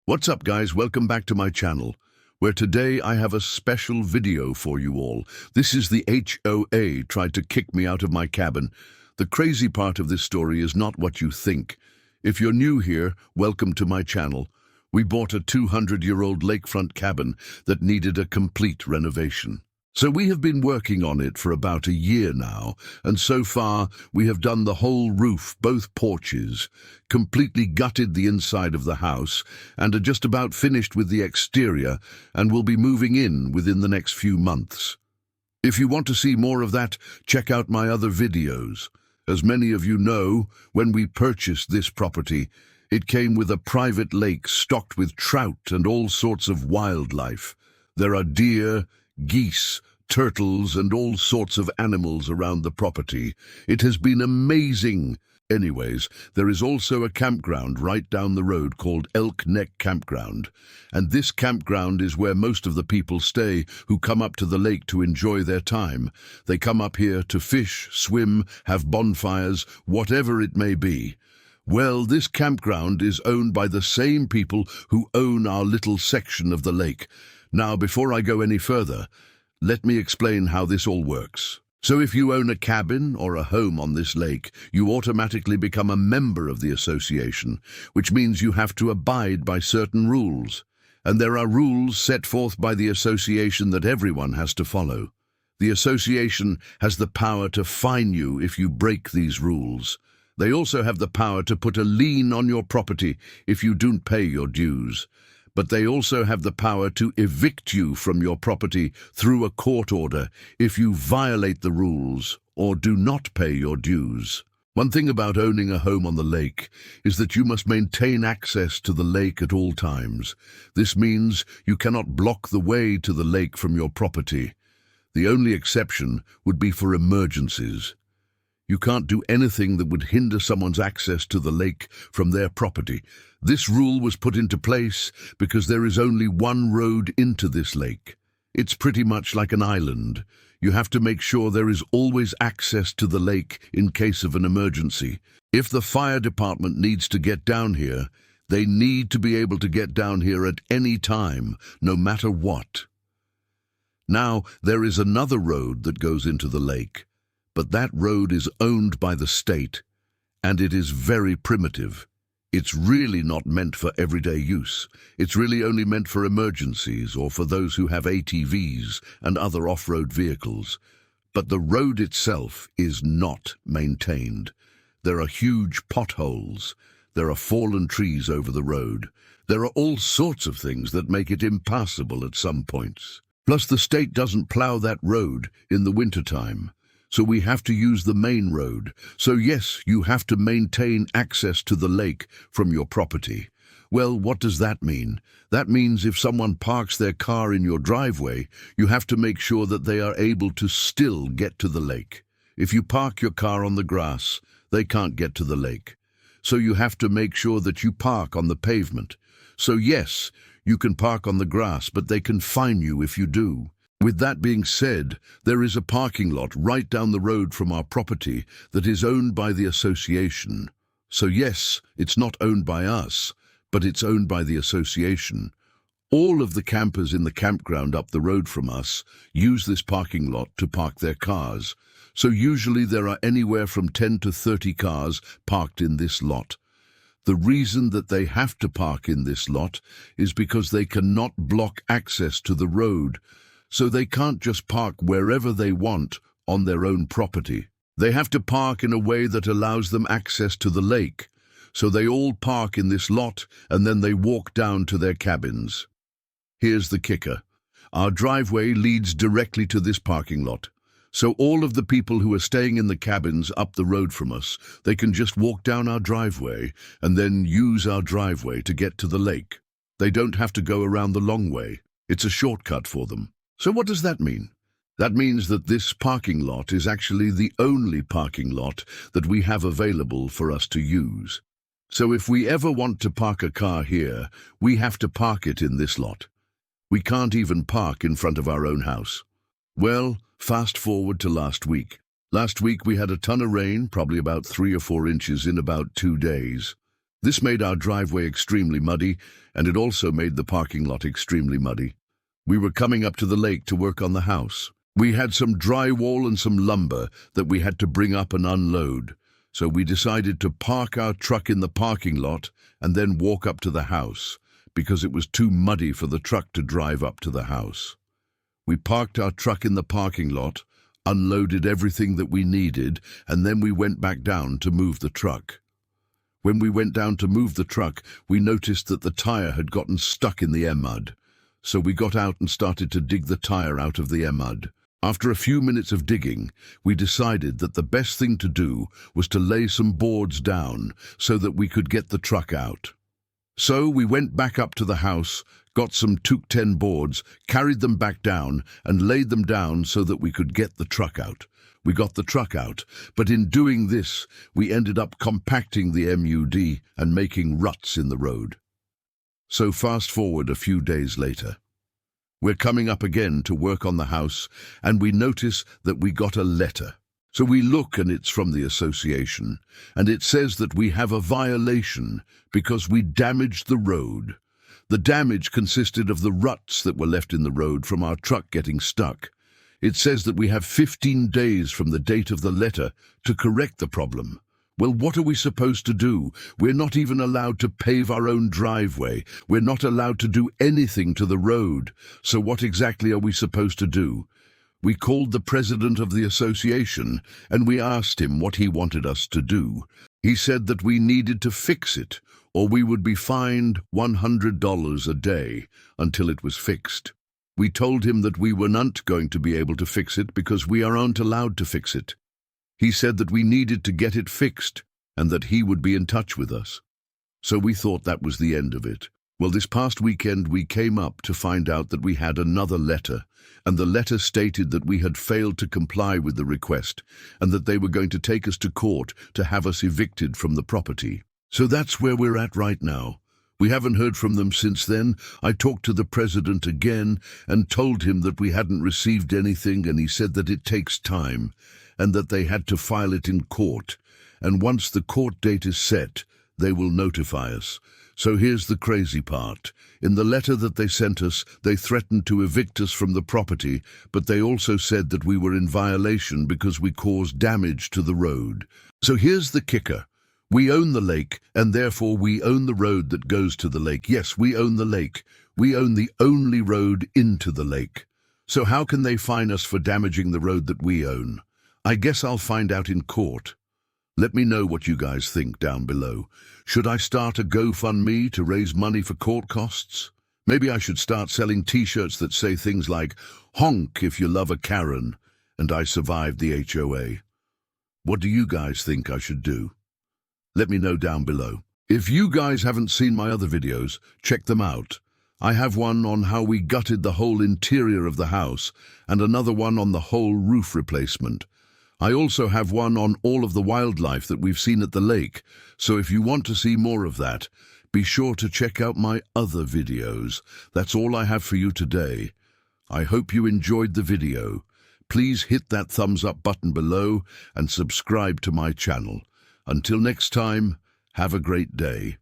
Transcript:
What's up, guys? Welcome back to my channel, where today I have a special video for you all. This is the HOA tried to kick me out of my cabin. The crazy part of this story is not what you think. If you're new here, welcome to my channel. We bought a 200-year-old lakefront cabin that needed a complete renovation. So we have been working on it for about a year now, and so far we have done the whole roof, both porches, completely gutted the inside of the house, and are just about finished with the exterior and will be moving in within the next few months. If you want to see more of that, check out my other videos. As many of you know, when we purchased this property, it came with a private lake stocked with trout and all sorts of wildlife. There are deer, geese, turtles, and all sorts of animals around the property. It has been amazing. Anyways, there is also a campground right down the road called Elk Neck Campground, and this campground is where most of the people stay who come up to the lake to enjoy their time. They come up here to fish, swim, have bonfires, whatever it may be. Well, this campground is owned by the same people who own our little section of the lake. Now, before I go any further, let me explain how this all works. So if you own a cabin or a home on this lake, you automatically become a member of the association, which means you have to abide by certain rules. And there are rules set forth by the association that everyone has to follow. The association has the power to fine you if you break these rules. They also have the power to put a lien on your property if you don't pay your dues. But they also have the power to evict you from your property through a court order if you violate the rules or do not pay your dues. One thing about owning a home on the lake is that you must maintain access to the lake at all times. This means you cannot block the way to the lake from your property. The only exception would be for emergencies. You can't do anything that would hinder someone's access to the lake from their property. This rule was put into place because there is only one road into this lake. It's pretty much like an island. You have to make sure there is always access to the lake in case of an emergency. If the fire department needs to get down here, they need to be able to get down here at any time, no matter what. Now, there is another road that goes into the lake. But that road is owned by the state, and it is very primitive. It's really not meant for everyday use. It's really only meant for emergencies or for those who have ATVs and other off-road vehicles. But the road itself is not maintained. There are huge potholes. There are fallen trees over the road. There are all sorts of things that make it impassable at some points. Plus, the state doesn't plow that road in the wintertime. So we have to use the main road. So yes, you have to maintain access to the lake from your property. Well, what does that mean? That means if someone parks their car in your driveway, you have to make sure that they are able to still get to the lake. If you park your car on the grass, they can't get to the lake. So you have to make sure that you park on the pavement. So yes, you can park on the grass, but they can fine you if you do. With that being said, there is a parking lot right down the road from our property that is owned by the association. So yes, it's not owned by us, but it's owned by the association. All of the campers in the campground up the road from us use this parking lot to park their cars. So usually there are anywhere from 10 to 30 cars parked in this lot. The reason that they have to park in this lot is because they cannot block access to the road. So they can't just park wherever they want on their own property. They have to park in a way that allows them access to the lake. So they all park in this lot and then they walk down to their cabins. Here's the kicker. Our driveway leads directly to this parking lot. So all of the people who are staying in the cabins up the road from us, they can just walk down our driveway and then use our driveway to get to the lake. They don't have to go around the long way. It's a shortcut for them. So what does that mean? That means that this parking lot is actually the only parking lot that we have available for us to use. So if we ever want to park a car here, we have to park it in this lot. We can't even park in front of our own house. Well, fast forward to last week. Last week we had a ton of rain, probably about 3 or 4 inches in about 2 days. This made our driveway extremely muddy, and it also made the parking lot extremely muddy. We were coming up to the lake to work on the house. We had some drywall and some lumber that we had to bring up and unload, so we decided to park our truck in the parking lot and then walk up to the house, because it was too muddy for the truck to drive up to the house. We parked our truck in the parking lot, unloaded everything that we needed, and then we went back down to move the truck. When we went down to move the truck, we noticed that the tire had gotten stuck in the mud. So we got out and started to dig the tire out of the mud. After a few minutes of digging, we decided that the best thing to do was to lay some boards down so that we could get the truck out. So we went back up to the house, got some 2x10 boards, carried them back down, and laid them down so that we could get the truck out. We got the truck out, but in doing this, we ended up compacting the mud and making ruts in the road. So fast forward a few days later. We're coming up again to work on the house, and we notice that we got a letter. So we look, and it's from the association, and it says that we have a violation because we damaged the road. The damage consisted of the ruts that were left in the road from our truck getting stuck. It says that we have 15 days from the date of the letter to correct the problem. Well, what are we supposed to do? We're not even allowed to pave our own driveway. We're not allowed to do anything to the road. So what exactly are we supposed to do? We called the president of the association and we asked him what he wanted us to do. He said that we needed to fix it, or we would be fined $100 a day until it was fixed. We told him that we were not going to be able to fix it because we aren't allowed to fix it. He said that we needed to get it fixed and that he would be in touch with us. So we thought that was the end of it. Well, this past weekend we came up to find out that we had another letter, and the letter stated that we had failed to comply with the request and that they were going to take us to court to have us evicted from the property. So that's where we're at right now. We haven't heard from them since then. I talked to the president again and told him that we hadn't received anything, and he said that it takes time and that they had to file it in court. And once the court date is set, they will notify us. So here's the crazy part. In the letter that they sent us, they threatened to evict us from the property, but they also said that we were in violation because we caused damage to the road. So here's the kicker. We own the lake, and therefore we own the road that goes to the lake. Yes, we own the lake. We own the only road into the lake. So how can they fine us for damaging the road that we own? I guess I'll find out in court. Let me know what you guys think down below. Should I start a GoFundMe to raise money for court costs? Maybe I should start selling t-shirts that say things like, "Honk if you love a Karen," and I survived the HOA. What do you guys think I should do? Let me know down below. If you guys haven't seen my other videos, check them out. I have one on how we gutted the whole interior of the house and another one on the whole roof replacement. I also have one on all of the wildlife that we've seen at the lake, so if you want to see more of that, be sure to check out my other videos. That's all I have for you today. I hope you enjoyed the video. Please hit that thumbs up button below and subscribe to my channel. Until next time, have a great day.